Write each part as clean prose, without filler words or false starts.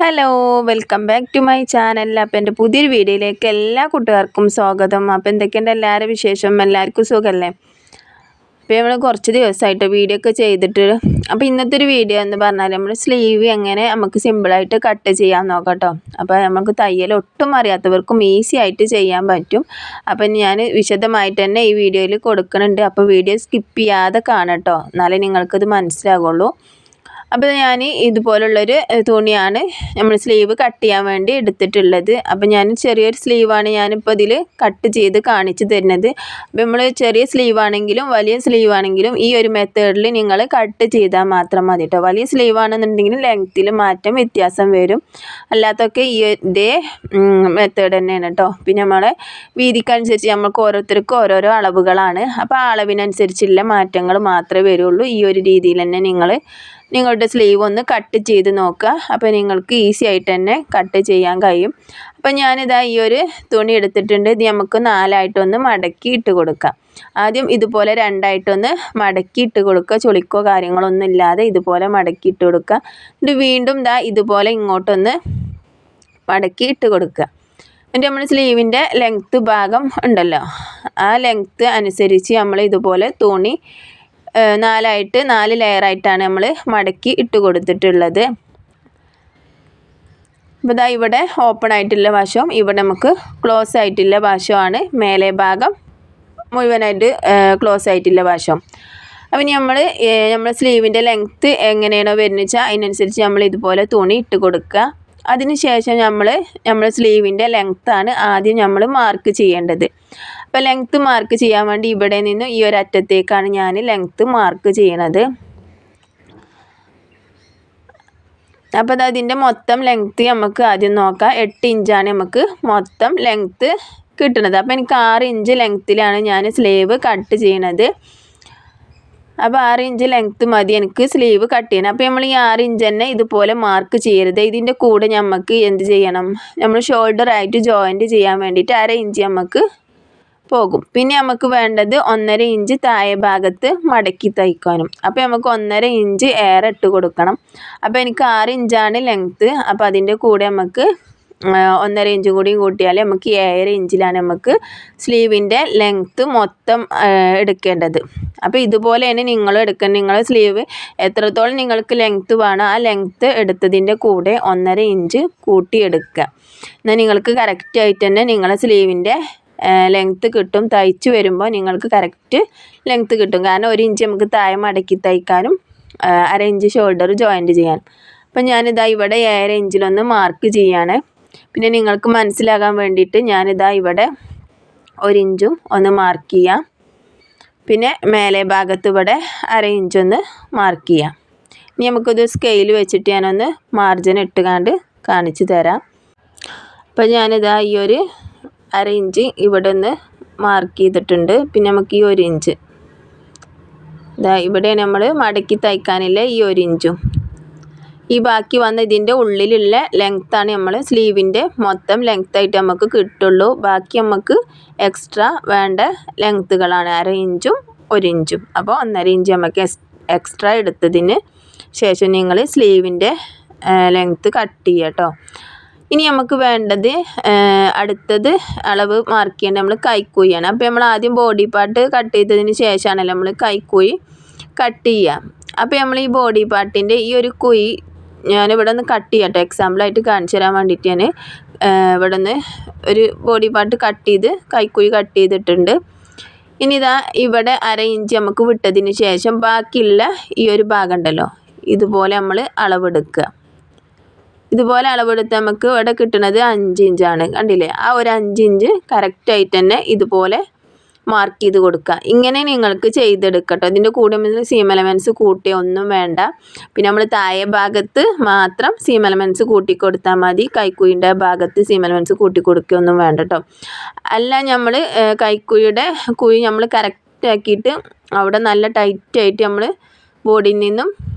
Hello welcome back to my channel. അപ്പോൾ എൻ്റെ പുതിയൊരു വീഡിയോയിലേക്ക് എല്ലാ കൂട്ടുകാർക്കും സ്വാഗതം. അപ്പോൾ എന്തൊക്കെയുണ്ട് എല്ലാവരുടെ വിശേഷം? എല്ലാവർക്കും സുഖമല്ലേ? അപ്പോൾ നമ്മൾ കുറച്ച് ദിവസമായിട്ട് വീഡിയോ ഒക്കെ ചെയ്തിട്ട്, അപ്പോൾ ഇന്നത്തെ ഒരു വീഡിയോ എന്ന് പറഞ്ഞാൽ നമ്മൾ സ്ലീവ് എങ്ങനെ നമുക്ക് സിമ്പിളായിട്ട് കട്ട് ചെയ്യാൻ നോക്കാം കേട്ടോ. അപ്പോൾ നമുക്ക് തയ്യൽ ഒട്ടും അറിയാത്തവർക്കും ഈസി ആയിട്ട് ചെയ്യാൻ പറ്റും. അപ്പം ഞാൻ വിശദമായിട്ട് തന്നെ ഈ വീഡിയോയിൽ കൊടുക്കുന്നുണ്ട്. അപ്പോൾ വീഡിയോ സ്കിപ്പ് ചെയ്യാതെ കാണാം കേട്ടോ, എന്നാലേ നിങ്ങൾക്കത് മനസ്സിലാകുള്ളൂ. അപ്പോൾ ഞാൻ ഇതുപോലുള്ളൊരു തുണിയാണ് നമ്മൾ സ്ലീവ് കട്ട് ചെയ്യാൻ വേണ്ടി എടുത്തിട്ടുള്ളത്. അപ്പോൾ ഞാൻ ചെറിയൊരു സ്ലീവാണ് ഞാനിപ്പോൾ ഇതിൽ കട്ട് ചെയ്ത് കാണിച്ചു തരുന്നത്. അപ്പോൾ നമ്മൾ ചെറിയ സ്ലീവാണെങ്കിലും വലിയ സ്ലീവാണെങ്കിലും ഈ ഒരു മെത്തേഡിൽ നിങ്ങൾ കട്ട് ചെയ്താൽ മാത്രം മതി കേട്ടോ. വലിയ സ്ലീവാണെന്നുണ്ടെങ്കിൽ ലെങ്ത്തിൽ വ്യത്യാസം വരും. അല്ലാത്തൊക്കെ ഇതേ മെത്തേഡ് തന്നെയാണ് കേട്ടോ. പിന്നെ നമ്മളെ വീതിക്കനുസരിച്ച് നമുക്ക് ഓരോരുത്തർക്കും ഓരോരോ അളവുകളാണ്. അപ്പോൾ ആ അളവിനനുസരിച്ചുള്ള മാറ്റങ്ങൾ മാത്രമേ വരുള്ളൂ. ഈ ഒരു രീതിയിൽ തന്നെ നിങ്ങളുടെ സ്ലീവ് ഒന്ന് കട്ട് ചെയ്ത് നോക്കുക. അപ്പോൾ നിങ്ങൾക്ക് ഈസി ആയിട്ട് തന്നെ കട്ട് ചെയ്യാൻ കഴിയും. അപ്പോൾ ഞാനിതാ ഈ ഒരു തുണി എടുത്തിട്ടുണ്ട്. ഇത് നമുക്ക് 4ആയിട്ടൊന്ന് മടക്കി ഇട്ട് കൊടുക്കാം. ആദ്യം ഇതുപോലെ 2ആയിട്ടൊന്ന് മടക്കി ഇട്ട് കൊടുക്കുക. ചുളിക്കോ കാര്യങ്ങളൊന്നും ഇല്ലാതെ ഇതുപോലെ മടക്കി ഇട്ട് കൊടുക്കുക. ഇത് വീണ്ടും ഇതുപോലെ ഇങ്ങോട്ടൊന്ന് മടക്കി ഇട്ട് കൊടുക്കുക. എന്നിട്ട് നമ്മൾ സ്ലീവിൻ്റെ ലെങ്ത്ത് ഭാഗം ഉണ്ടല്ലോ, ആ ലെങ്ത്ത് അനുസരിച്ച് നമ്മൾ ഇതുപോലെ തുണി 4 ലെയറായിട്ടാണ് നമ്മൾ മടക്കി ഇട്ട് കൊടുത്തിട്ടുള്ളത്. അപ്പോൾ ഇവിടെ ഓപ്പൺ ആയിട്ടുള്ള വശവും ഇവിടെ നമുക്ക് ക്ലോസ് ആയിട്ടുള്ള വശമാണ് മേലെ ഭാഗം മുഴുവനായിട്ട് ക്ലോസ് ആയിട്ടുള്ള വശം. അപ്പോൾ നമ്മൾ സ്ലീവിൻ്റെ ലെങ്ത്ത് എങ്ങനെയാണോ വരുന്നത് വെച്ചാൽ അതിനനുസരിച്ച് നമ്മൾ ഇതുപോലെ തുണി ഇട്ട് കൊടുക്കുക. അതിനുശേഷം നമ്മൾ സ്ലീവിൻ്റെ ലെങ്ത്താണ് ആദ്യം നമ്മൾ മാർക്ക് ചെയ്യേണ്ടത്. അപ്പോൾ ലെങ്ത്ത് മാർക്ക് ചെയ്യാൻ വേണ്ടി ഇവിടെ നിന്ന് ഈ ഒരു അറ്റത്തേക്കാണ് ഞാൻ ലെങ്ത്ത് മാർക്ക് ചെയ്യണത്. അപ്പോൾ അതിൻ്റെ മൊത്തം ലെങ്ത്ത് നമുക്ക് ആദ്യം നോക്കാം. 8 ഇഞ്ചാണ് നമുക്ക് മൊത്തം ലെങ്ത്ത് കിട്ടുന്നത്. അപ്പോൾ എനിക്ക് 6 ഇഞ്ച് ലെങ്ത്തിലാണ് ഞാൻ സ്ലീവ് കട്ട് ചെയ്യണത്. അപ്പോൾ 6 ഇഞ്ച് ലെങ്ത്ത് മതി എനിക്ക് സ്ലീവ് കട്ട് ചെയ്യണം. അപ്പോൾ നമ്മൾ ഈ 6 ഇഞ്ച് തന്നെ ഇതുപോലെ മാർക്ക് ചെയ്യരുത്. ഇതിൻ്റെ കൂടെ നമുക്ക് എന്ത് ചെയ്യണം, നമ്മൾ ഷോൾഡർ ആയിട്ട് ജോയിൻറ്റ് ചെയ്യാൻ വേണ്ടിയിട്ട് 1/2 ഇഞ്ച് നമുക്ക് പോകും. പിന്നെ നമുക്ക് വേണ്ടത് 1.5 ഇഞ്ച് താഴെ ഭാഗത്ത് മടക്കി തയ്ക്കാനും. അപ്പോൾ നമുക്ക് 1.5 ഇഞ്ച് ഏറെ ഇട്ട് കൊടുക്കണം. അപ്പോൾ എനിക്ക് 6 ഇഞ്ചാണ് ലെങ്ത്ത്. അപ്പോൾ അതിൻ്റെ കൂടെ നമുക്ക് 1.5 ഇഞ്ചും കൂടി കൂട്ടിയാൽ നമുക്ക് 7 ഇഞ്ചിലാണ് നമുക്ക് സ്ലീവിൻ്റെ ലെങ്ത്ത് മൊത്തം എടുക്കേണ്ടത്. അപ്പോൾ ഇതുപോലെയാണ് നിങ്ങൾ എടുക്കേണ്ടത്. നിങ്ങളുടെ സ്ലീവ് എത്രത്തോളം നിങ്ങൾക്ക് ലെങ്ത്ത് വേണം ആ ലെങ്ത്ത് എടുത്തതിൻ്റെ കൂടെ 1.5 ഇഞ്ച് കൂട്ടിയെടുക്കുക. എന്നാൽ നിങ്ങൾക്ക് കറക്റ്റായിട്ട് തന്നെ നിങ്ങളുടെ സ്ലീവിൻ്റെ ലെങ്ത്ത് കിട്ടും. തയ്ച്ച് വരുമ്പോൾ നിങ്ങൾക്ക് കറക്റ്റ് ലെങ്ത്ത് കിട്ടും. കാരണം 1 ഇഞ്ച് നമുക്ക് താഴെ മടക്കി തയ്ക്കാനും 1/2 ഇഞ്ച് ഷോൾഡർ ജോയിൻറ്റ് ചെയ്യാനും. അപ്പം ഞാനിതാ ഇവിടെ 7 ഇഞ്ചിലൊന്ന് മാർക്ക് ചെയ്യാണ്. പിന്നെ നിങ്ങൾക്ക് മനസ്സിലാകാൻ വേണ്ടിയിട്ട് ഞാനിതാ ഇവിടെ 1 ഇഞ്ചും ഒന്ന് മാർക്ക് ചെയ്യാം. പിന്നെ മേലെ ഭാഗത്ത് ഇവിടെ 1/2 ഇഞ്ചൊന്ന് മാർക്ക് ചെയ്യാം. ഇനി നമുക്കിത് സ്കെയിൽ വെച്ചിട്ട് ഞാനൊന്ന് മാർജിൻ ഇട്ടുകൊണ്ട് കാണിച്ചു തരാം. അപ്പോൾ ഞാനിതാ ഈ ഒരു 1/2 ഇഞ്ച് ഇവിടെ ഒന്ന് മാർക്ക് ചെയ്തിട്ടുണ്ട്. പിന്നെ നമുക്ക് ഈ 1 ഇഞ്ച് ഇവിടെ നമ്മൾ മടക്കി തയ്ക്കാനില്ല ഈ 1 ഇഞ്ചും ഈ ബാക്കി വന്ന ഇതിൻ്റെ ഉള്ളിലുള്ള ലെങ്ത്താണ് നമ്മൾ സ്ലീവിൻ്റെ മൊത്തം ലെങ്ത്തായിട്ട് നമുക്ക് കിട്ടുള്ളൂ. ബാക്കി നമുക്ക് എക്സ്ട്രാ വേണ്ട ലെങ്ത്തുകളാണ് 1/2 ഇഞ്ചും 1 ഇഞ്ചും. അപ്പോൾ 1.5 ഇഞ്ച് നമുക്ക് എക്സ്ട്രാ എടുത്തതിന് ശേഷം നിങ്ങൾ സ്ലീവിൻ്റെ ലെങ്ത്ത് കട്ട് ചെയ്യുക കേട്ടോ. ഇനി നമുക്ക് വേണ്ടത് അടുത്തത് അളവ് മാർക്ക് ചെയ്യേണ്ടത് നമ്മൾ കൈക്കുഴിയാണ്. അപ്പോൾ നമ്മൾ ആദ്യം ബോഡി പാർട്ട് കട്ട് ചെയ്തതിന് ശേഷമാണല്ലോ നമ്മൾ കൈക്കുഴി കട്ട് ചെയ്യുക. അപ്പോൾ നമ്മൾ ഈ ബോഡി പാർട്ടിൻ്റെ ഈ ഒരു കുഴി ഞാനിവിടെ ഒന്ന് കട്ട് ചെയ്യട്ടെ, എക്സാമ്പിളായിട്ട് കാണിച്ചു തരാൻ വേണ്ടിയിട്ട് ഞാൻ ഇവിടെ നിന്ന് ഒരു ബോഡി പാർട്ട് കട്ട് ചെയ്ത് കൈക്കുഴി കട്ട് ചെയ്തിട്ടുണ്ട്. ഇനി ഇവിടെ 1/2 ഇഞ്ച് നമുക്ക് വിട്ടതിന് ശേഷം ബാക്കിയുള്ള ഈ ഒരു ഭാഗം ഉണ്ടല്ലോ ഇതുപോലെ നമ്മൾ അളവെടുക്കുക. ഇതുപോലെ അളവെടുത്ത് നമുക്ക് ഇവിടെ കിട്ടുന്നത് 5 ഇഞ്ചാണ്. കണ്ടില്ലേ, ആ ഒരു 5 ഇഞ്ച് കറക്റ്റായിട്ട് തന്നെ ഇതുപോലെ മാർക്ക് ചെയ്ത് കൊടുക്കുക. ഇങ്ങനെ നിങ്ങൾക്ക് ചെയ്തെടുക്കട്ടോ. ഇതിൻ്റെ കൂടെ സീം എലമെൻറ്റ്സ് കൂട്ടിയൊന്നും വേണ്ട. പിന്നെ നമ്മൾ താഴെ ഭാഗത്ത് മാത്രം സീം എലമെൻറ്റ്സ് കൂട്ടി കൊടുത്താൽ മതി. കൈക്കുഴിൻ്റെ ഭാഗത്ത് സീം എലമെൻറ്റ്സ് കൂട്ടി കൊടുക്കുകയൊന്നും വേണ്ട കേട്ടോ. അല്ല നമ്മൾ കൈക്കുഴിയുടെ കുഴി നമ്മൾ കറക്റ്റ് ആക്കിയിട്ട് അവിടെ നല്ല ടൈറ്റായിട്ട് നമ്മൾ ബോഡിയിൽ നിന്നും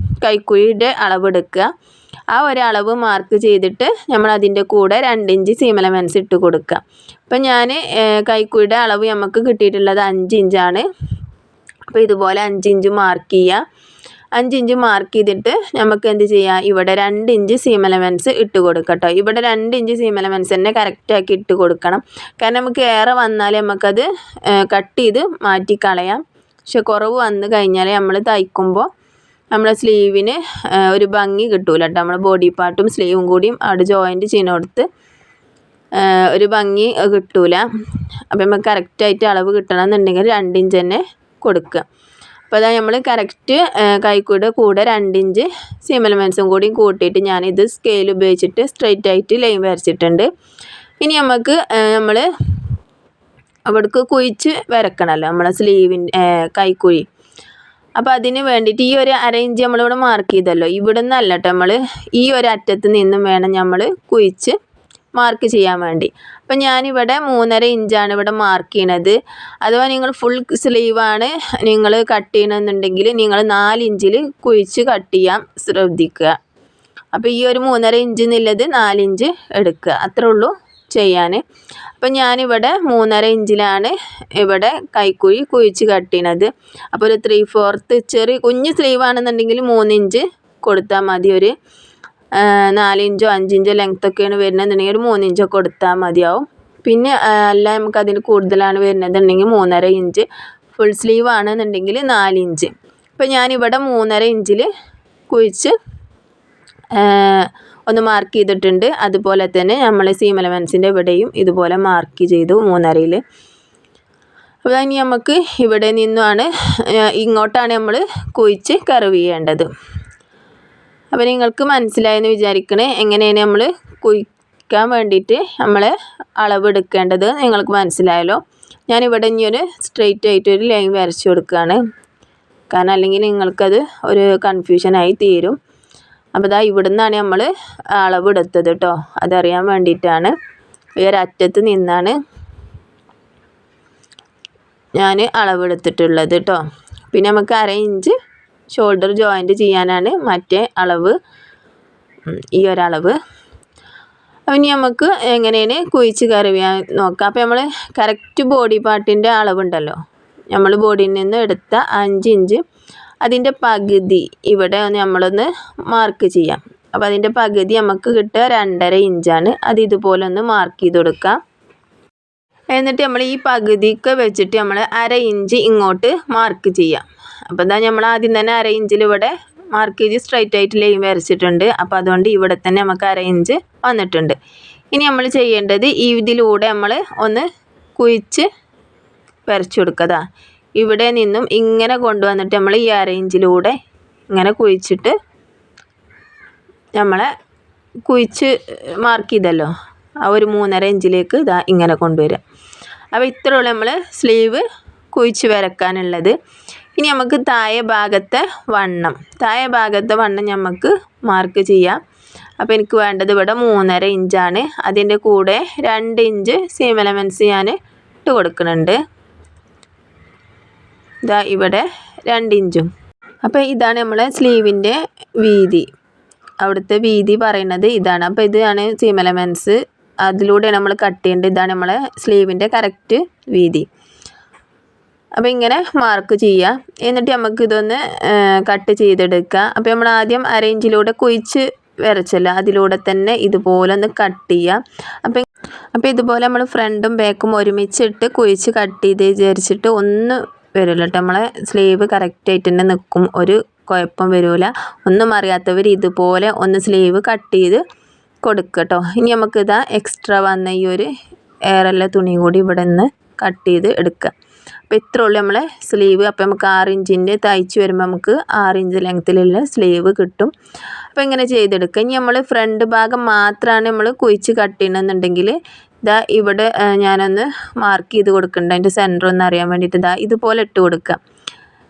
കൈക്കുഴിയുടെ അളവെടുക്കുക. ആ ഒരു അളവ് മാർക്ക് ചെയ്തിട്ട് നമ്മൾ അതിൻ്റെ കൂടെ 2 ഇഞ്ച് സീം എലമെൻറ്റ്സ് ഇട്ട് കൊടുക്കുക. അപ്പം ഞാൻ കൈക്കുഴിയുടെ അളവ് നമുക്ക് കിട്ടിയിട്ടുള്ളത് 5 ഇഞ്ചാണ്. അപ്പോൾ ഇതുപോലെ 5 ഇഞ്ച് മാർക്ക് ചെയ്യുക. 5 ഇഞ്ച് മാർക്ക് ചെയ്തിട്ട് നമുക്ക് എന്ത് ചെയ്യാം, ഇവിടെ 2 ഇഞ്ച് സീം എലമെൻറ്റ്സ് ഇട്ട് കൊടുക്കട്ടോ. ഇവിടെ 2 ഇഞ്ച് സീം എലമെൻറ്റ്സ് തന്നെ കറക്റ്റാക്കി ഇട്ട് കൊടുക്കണം. കാരണം നമുക്ക് ഏറെ വന്നാൽ നമുക്കത് കട്ട് ചെയ്ത് മാറ്റിക്കളയാം. പക്ഷെ കുറവ് വന്നു കഴിഞ്ഞാൽ നമ്മൾ തയ്ക്കുമ്പോൾ നമ്മളെ സ്ലീവിന് ഒരു ഭംഗി കിട്ടൂല കേട്ടോ. നമ്മൾ ബോഡി പാർട്ടും സ്ലീവും കൂടിയും അവിടെ ജോയിൻറ്റ് ചെയ്യുന്നിടത്ത് ഒരു ഭംഗി കിട്ടൂല. അപ്പോൾ നമുക്ക് കറക്റ്റായിട്ട് അളവ് കിട്ടണമെന്നുണ്ടെങ്കിൽ 2 ഇഞ്ച് തന്നെ കൊടുക്കുക. അപ്പോൾ അതാ നമ്മൾ കറക്റ്റ് കൈക്കൂടെ കൂടെ 2 ഇഞ്ച് സീം എലമെൻറ്റ്സും കൂടി കൂട്ടിയിട്ട് ഞാനിത് സ്കെയിൽ ഉപയോഗിച്ചിട്ട് സ്ട്രെയിറ്റ് ആയിട്ട് ലൈൻ വരച്ചിട്ടുണ്ട്. ഇനി നമുക്ക് നമ്മൾ അവിടേക്ക് കുഴിച്ച് വരക്കണമല്ലോ നമ്മളെ സ്ലീവിൻ്റെ കൈക്കുഴി. അപ്പോൾ അതിന് വേണ്ടിയിട്ട് ഈ ഒരു 1/2 ഇഞ്ച് നമ്മളിവിടെ മാർക്ക് ചെയ്തല്ലോ, ഇവിടെ നിന്നല്ല കേട്ടോ, നമ്മൾ ഈ ഒരു അറ്റത്ത് നിന്നും വേണം നമ്മൾ കുഴിച്ച് മാർക്ക് ചെയ്യാൻ വേണ്ടി. അപ്പം ഞാനിവിടെ 3.5 ഇഞ്ചാണ് ഇവിടെ മാർക്ക് ചെയ്യണത്. അഥവാ നിങ്ങൾ ഫുൾ സ്ലീവാണ് നിങ്ങൾ കട്ട് ചെയ്യണമെന്നുണ്ടെങ്കിൽ നിങ്ങൾ 4 ഇഞ്ചിൽ കുഴിച്ച് കട്ട് ചെയ്യാൻ ശ്രദ്ധിക്കുക. അപ്പോൾ ഈ ഒരു 3.5 ഇഞ്ച് എന്നുള്ളത് 4 ഇഞ്ച് എടുക്കുക, അത്രേ ഉള്ളൂ ചെയ്യാൻ. അപ്പം ഞാനിവിടെ 3.5 ഇഞ്ചിലാണ് ഇവിടെ കൈക്കുഴി കുഴിച്ച് കട്ട് ചെയ്യണത്. അപ്പോൾ ഒരു 3/4 ചെറിയ കുഞ്ഞ് സ്ലീവാണെന്നുണ്ടെങ്കിൽ 3 ഇഞ്ച് കൊടുത്താൽ മതി. ഒരു 4 ഇഞ്ചോ 5 ഇഞ്ചോ ലെങ്ത്തൊക്കെയാണ് വരുന്നതെന്നുണ്ടെങ്കിൽ ഒരു 3 ഇഞ്ചൊക്കെ കൊടുത്താൽ മതിയാവും. പിന്നെ അല്ല നമുക്ക് അതിന് കൂടുതലാണ് വരുന്നതെന്നുണ്ടെങ്കിൽ 3.5 ഇഞ്ച്, ഫുൾ സ്ലീവ് ആണെന്നുണ്ടെങ്കിൽ 4 ഇഞ്ച്. അപ്പോൾ ഞാനിവിടെ 3.5 ഇഞ്ചിൽ കുഴിച്ച് ഒന്ന് മാർക്ക് ചെയ്തിട്ടുണ്ട്. അതുപോലെ തന്നെ നമ്മൾ സീം എലമെൻറ്റ്സിൻ്റെ ഇവിടെയും ഇതുപോലെ മാർക്ക് ചെയ്തു 3.5-ൽ. അപ്പോൾ ഇനി നമുക്ക് ഇവിടെ നിന്നാണ് ഇങ്ങോട്ടാണ് നമ്മൾ കുഴിച്ച് കർവ് ചെയ്യേണ്ടത്. അപ്പോൾ നിങ്ങൾക്ക് മനസ്സിലായെന്ന് വിചാരിക്കണേ എങ്ങനെയാണ് നമ്മൾ കുഴിക്കാൻ വേണ്ടിയിട്ട് നമ്മൾ അളവ് എടുക്കേണ്ടത് നിങ്ങൾക്ക് മനസ്സിലായല്ലോ. ഞാനിവിടെ ഇനി ഒരു സ്ട്രെയിറ്റ് ആയിട്ടൊരു ലൈൻ വരച്ചു കൊടുക്കുകയാണ്, കാരണം അല്ലെങ്കിൽ നിങ്ങൾക്കത് ഒരു കൺഫ്യൂഷനായി തീരും. അപ്പോൾ ഇതാ ഇവിടെ നിന്നാണ് നമ്മൾ അളവ് എടുത്തത് കേട്ടോ, അതറിയാൻ വേണ്ടിയിട്ടാണ്. ഈ ഒരു അറ്റത്ത് നിന്നാണ് ഞാൻ അളവെടുത്തിട്ടുള്ളത് കേട്ടോ. പിന്നെ നമുക്ക് 1/2 ഇഞ്ച് ഷോൾഡർ ജോയിൻറ്റ് ചെയ്യാനാണ് മറ്റേ അളവ്, ഈ ഒരളവ്. അപ്പം ഇനി നമുക്ക് എങ്ങനെയാണ് കുഴിച്ച് കർവ് ചെയ്യാൻ നോക്കാം. അപ്പോൾ നമ്മൾ കറക്റ്റ് ബോഡി പാർട്ടിൻ്റെ അളവുണ്ടല്ലോ, നമ്മൾ ബോഡിയിൽ നിന്ന് എടുത്ത 5 ഇഞ്ച് അതിൻ്റെ പകുതി ഇവിടെ നമ്മളൊന്ന് മാർക്ക് ചെയ്യാം. അപ്പോൾ അതിൻ്റെ പകുതി നമുക്ക് കിട്ടുക 2.5 ഇഞ്ചാണ്. അത് ഇതുപോലെ ഒന്ന് മാർക്ക് ചെയ്ത് കൊടുക്കാം. എന്നിട്ട് നമ്മൾ ഈ പകുതിക്ക് വെച്ചിട്ട് നമ്മൾ 1/2 ഇഞ്ച് ഇങ്ങോട്ട് മാർക്ക് ചെയ്യാം. അപ്പോൾ ഇതാ നമ്മൾ ആദ്യം തന്നെ 1/2 ഇഞ്ചിൽ ഇവിടെ മാർക്ക് ചെയ്ത് സ്ട്രൈറ്റ് ആയിട്ട് ലൈൻ വരച്ചിട്ടുണ്ട്. അപ്പോൾ അതുകൊണ്ട് ഇവിടെ തന്നെ നമുക്ക് 1/2 ഇഞ്ച് വന്നിട്ടുണ്ട്. ഇനി നമ്മൾ ചെയ്യേണ്ടത് ഇതിലൂടെ നമ്മൾ ഒന്ന് കുഴിച്ച് വരച്ചു കൊടുക്കുക. ഇവിടെ നിന്നും ഇങ്ങനെ കൊണ്ടുവന്നിട്ട് നമ്മൾ ഈ 1/2 ഇഞ്ചിലൂടെ ഇങ്ങനെ കുഴിച്ചിട്ട് നമ്മളെ കുഴിച്ച് മാർക്ക് ചെയ്തല്ലോ ആ ഒരു 3.5 ഇഞ്ചിലേക്ക് ഇതാ ഇങ്ങനെ കൊണ്ടുവരിക. അപ്പോൾ ഇത്രയുള്ള നമ്മൾ സ്ലീവ് കുഴിച്ച് വരക്കാനുള്ളത്. ഇനി നമുക്ക് താഴെ ഭാഗത്തെ വണ്ണം നമുക്ക് മാർക്ക് ചെയ്യാം. അപ്പോൾ എനിക്ക് വേണ്ടത് ഇവിടെ 3.5 ഇഞ്ചാണ്. അതിൻ്റെ കൂടെ 2 ഇഞ്ച് സീം എലമെൻറ്റ്സ് ഞാൻ ഇട്ട് കൊടുക്കുന്നുണ്ട്. ഇതാ ഇവിടെ 2 ഇഞ്ചും. അപ്പോൾ ഇതാണ് നമ്മളെ സ്ലീവിൻ്റെ വീതി, അവിടുത്തെ വീതി പറയുന്നത് ഇതാണ്. അപ്പോൾ ഇതാണ് സീം എലമെൻറ്റ്സ്, അതിലൂടെ നമ്മൾ കട്ട് ചെയ്യേണ്ടത്. ഇതാണ് നമ്മളെ സ്ലീവിൻ്റെ കറക്റ്റ് വീതി. അപ്പോൾ ഇങ്ങനെ മാർക്ക് ചെയ്യുക. എന്നിട്ട് നമുക്ക് ഇതൊന്ന് കട്ട് ചെയ്തെടുക്കുക. അപ്പോൾ നമ്മൾ ആദ്യം 1/2 ഇഞ്ചിലൂടെ കുഴിച്ച് വരച്ചല്ലോ, അതിലൂടെ തന്നെ ഇതുപോലെ ഒന്ന് കട്ട് ചെയ്യുക. അപ്പോൾ ഇതുപോലെ നമ്മൾ ഫ്രണ്ടും ബാക്കും ഒരുമിച്ചിട്ട് കുഴിച്ച് കട്ട് ചെയ്ത് വിചാരിച്ചിട്ട് ഒന്ന് വരില്ല കേട്ടോ, നമ്മളെ സ്ലീവ് കറക്റ്റായിട്ട് തന്നെ നിൽക്കും, ഒരു കുഴപ്പം വരില്ല. ഒന്നും അറിയാത്തവർ ഇതുപോലെ ഒന്ന് സ്ലീവ് കട്ട് ചെയ്ത് കൊടുക്കുക കേട്ടോ. ഇനി നമുക്കിതാ എക്സ്ട്രാ വന്ന ഈ ഒരു എയറുള്ള തുണി കൂടി ഇവിടെ നിന്ന് കട്ട് ചെയ്ത് എടുക്കുക. അപ്പോൾ ഇത്ര ഉള്ളൂ നമ്മളെ സ്ലീവ്. അപ്പോൾ നമുക്ക് 6 ഇഞ്ചിൻ്റെ തയ്ച്ച് വരുമ്പോൾ നമുക്ക് 6 ഇഞ്ച് ലെങ്ത്തിലുള്ള സ്ലീവ് കിട്ടും. അപ്പോൾ ഇങ്ങനെ ചെയ്തെടുക്കുക. ഇനി നമ്മൾ ഫ്രണ്ട് ഭാഗം മാത്രമാണ് നമ്മൾ കുഴിച്ച് കട്ട് ചെയ്യണമെന്നുണ്ടെങ്കിൽ ഇതാ ഇവിടെ ഞാനൊന്ന് മാർക്ക് ചെയ്ത് കൊടുക്കുന്നുണ്ട്, അതിൻ്റെ സെൻറ്റർ ഒന്ന് അറിയാൻ വേണ്ടിയിട്ട്. ഇതാ ഇതുപോലെ ഇട്ട് കൊടുക്കുക.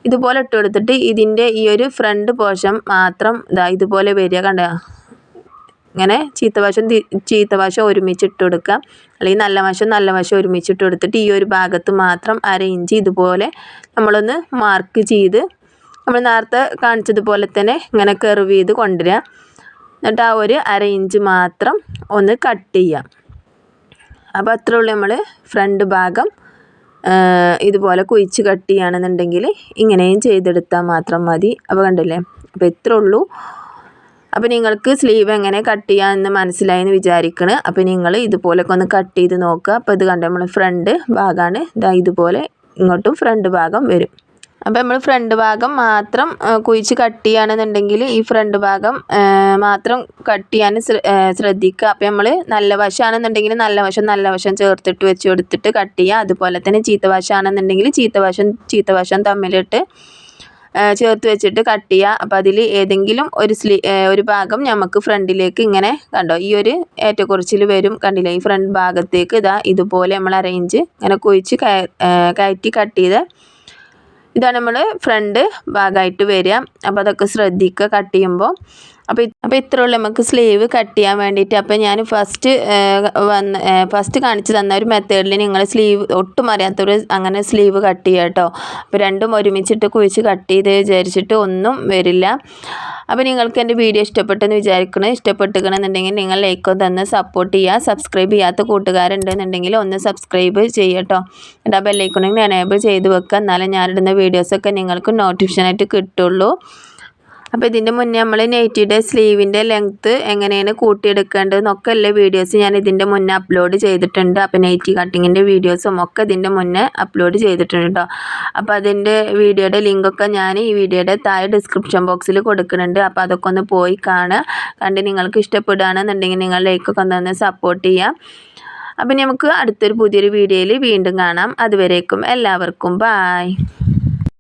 ഇതുപോലെ ഇട്ട് കൊടുത്തിട്ട് ഇതിൻ്റെ ഈ ഒരു ഫ്രണ്ട് പോർഷൻ മാത്രം ഇതാ ഇതുപോലെ വരിക, കണ്ട ഇങ്ങനെ ചീത്ത വശം ഒരുമിച്ച് ഇട്ട് കൊടുക്കുക, അല്ലെങ്കിൽ നല്ല വശം ഒരുമിച്ച് ഇട്ട് കൊടുത്തിട്ട് ഈ ഒരു ഭാഗത്ത് മാത്രം 1/2 ഇഞ്ച് ഇതുപോലെ നമ്മളൊന്ന് മാർക്ക് ചെയ്ത് നമ്മൾ നേരത്തെ കാണിച്ചതുപോലെ തന്നെ ഇങ്ങനെ കർവ് ചെയ്ത് കൊണ്ടുവരിക. എന്നിട്ട് ആ ഒരു 1/2 ഇഞ്ച് മാത്രം ഒന്ന് കട്ട് ചെയ്യാം. അപ്പോൾ അത്രേ ഉള്ളൂ നമ്മൾ ഫ്രണ്ട് ഭാഗം ഇതുപോലെ കുഴിച്ച് കട്ട് ചെയ്യുകയാണെന്നുണ്ടെങ്കിൽ ഇങ്ങനെയും ചെയ്തെടുത്താൽ മാത്രം മതി. അപ്പോൾ കണ്ടില്ലേ, അപ്പോൾ ഇത്രേ ഉള്ളൂ. അപ്പോൾ നിങ്ങൾക്ക് സ്ലീവ് എങ്ങനെ കട്ട് ചെയ്യാമെന്ന് മനസ്സിലായെന്ന് വിചാരിക്കണം. അപ്പോൾ നിങ്ങൾ ഇതുപോലൊക്കെ ഒന്ന് കട്ട് ചെയ്ത് നോക്കുക. അപ്പോൾ ഇത് കണ്ട നമ്മൾ ഫ്രണ്ട് ഭാഗമാണ്, ഇതാ ഇതുപോലെ ഇങ്ങോട്ടും ഫ്രണ്ട് ഭാഗം വരും. അപ്പോൾ നമ്മൾ ഫ്രണ്ട് ഭാഗം മാത്രം കുഴിച്ച് കട്ട് ചെയ്യുകയാണെന്നുണ്ടെങ്കിൽ ഈ ഫ്രണ്ട് ഭാഗം മാത്രം കട്ട് ചെയ്യാൻ ശ്രദ്ധിക്കുക. അപ്പോൾ നമ്മൾ നല്ല വശമാണെന്നുണ്ടെങ്കിൽ നല്ല വശം ചേർത്തിട്ട് വെച്ച് കൊടുത്തിട്ട് കട്ട് ചെയ്യുക. അതുപോലെ തന്നെ ചീത്ത വശമാണെന്നുണ്ടെങ്കിൽ ചീത്ത വശം തമ്മിലിട്ട് ചേർത്ത് വെച്ചിട്ട് കട്ട് ചെയ്യുക. അപ്പോൾ അതിൽ ഏതെങ്കിലും ഒരു ഭാഗം നമുക്ക് ഫ്രണ്ടിലേക്ക് ഇങ്ങനെ കണ്ടോ ഈ ഒരു ഏറ്റക്കുറച്ചിൽ വരും, കണ്ടില്ലേ? ഈ ഫ്രണ്ട് ഭാഗത്തേക്ക് ഇതാ ഇതുപോലെ നമ്മൾ അറേഞ്ച് ഇങ്ങനെ കുഴിച്ച് കയറ്റി കട്ട് ചെയ്ത് ഇതാണ് നമ്മൾ ഫ്രണ്ട് ഭാഗമായിട്ട് വരിക. അപ്പോൾ അതൊക്കെ ശ്രദ്ധിക്കുക കട്ട് ചെയ്യുമ്പോൾ. അപ്പോൾ ഇത്രയുള്ള നമുക്ക് സ്ലീവ് കട്ട് ചെയ്യാൻ വേണ്ടിയിട്ട്. അപ്പോൾ ഞാൻ ഫസ്റ്റ് കാണിച്ചു തന്ന ഒരു മെത്തേഡിൽ നിങ്ങൾ സ്ലീവ് ഒട്ടും അറിയാത്തവർ അങ്ങനെ സ്ലീവ് കട്ട് ചെയ്യുക കേട്ടോ. അപ്പോൾ രണ്ടും ഒരുമിച്ചിട്ട് കുഴിച്ച് കട്ട് ചെയ്ത് വിചാരിച്ചിട്ട് ഒന്നും വരില്ല. അപ്പോൾ നിങ്ങൾക്ക് എൻ്റെ വീഡിയോ ഇഷ്ടപ്പെട്ടെന്ന് വിചാരിക്കണം. ഇഷ്ടപ്പെട്ടുകണമെന്നുണ്ടെങ്കിൽ നിങ്ങൾ ലൈക്ക് തന്ന് സപ്പോർട്ട് ചെയ്യുക. സബ്സ്ക്രൈബ് ചെയ്യാത്ത കൂട്ടുകാരുണ്ടെന്നുണ്ടെങ്കിൽ ഒന്ന് സബ്സ്ക്രൈബ് ചെയ്യുക കേട്ടോ. എന്നിട്ട് ആ ബെല്ലൈക്കണെങ്കിൽ എനേബിൾ ചെയ്ത് വെക്കുക. എന്നാലും ഞാനിടുന്ന വീഡിയോസൊക്കെ നിങ്ങൾക്ക് നോട്ടിഫിക്കേഷനായിട്ട് കിട്ടുള്ളൂ. അപ്പോൾ ഇതിൻ്റെ മുന്നേ നമ്മൾ നൈറ്റിയുടെ സ്ലീവിൻ്റെ ലെങ്ത്ത് എങ്ങനെയാണ് കൂട്ടിയെടുക്കേണ്ടതെന്നൊക്കെ എല്ലാ വീഡിയോസ് ഞാൻ ഇതിൻ്റെ മുന്നേ അപ്ലോഡ് ചെയ്തിട്ടുണ്ട്. അപ്പോൾ നൈറ്റി കട്ടിങ്ങിൻ്റെ വീഡിയോസും ഒക്കെ ഇതിൻ്റെ മുന്നേ അപ്ലോഡ് ചെയ്തിട്ടുണ്ട് കേട്ടോ. അപ്പോൾ അതിൻ്റെ വീഡിയോയുടെ ലിങ്കൊക്കെ ഞാൻ ഈ വീഡിയോയുടെ താഴെ ഡിസ്ക്രിപ്ഷൻ ബോക്സിൽ കൊടുക്കുന്നുണ്ട്. അപ്പോൾ അതൊക്കെ ഒന്ന് പോയി കാണുക. കണ്ട് നിങ്ങൾക്ക് ഇഷ്ടപ്പെടുകയാണെന്നുണ്ടെങ്കിൽ നിങ്ങൾ ലൈക്കൊക്കെ ഒന്ന് സപ്പോർട്ട് ചെയ്യാം. അപ്പം നമുക്ക് അടുത്തൊരു പുതിയൊരു വീഡിയോയിൽ വീണ്ടും കാണാം. അതുവരേക്കും എല്ലാവർക്കും ബായ്.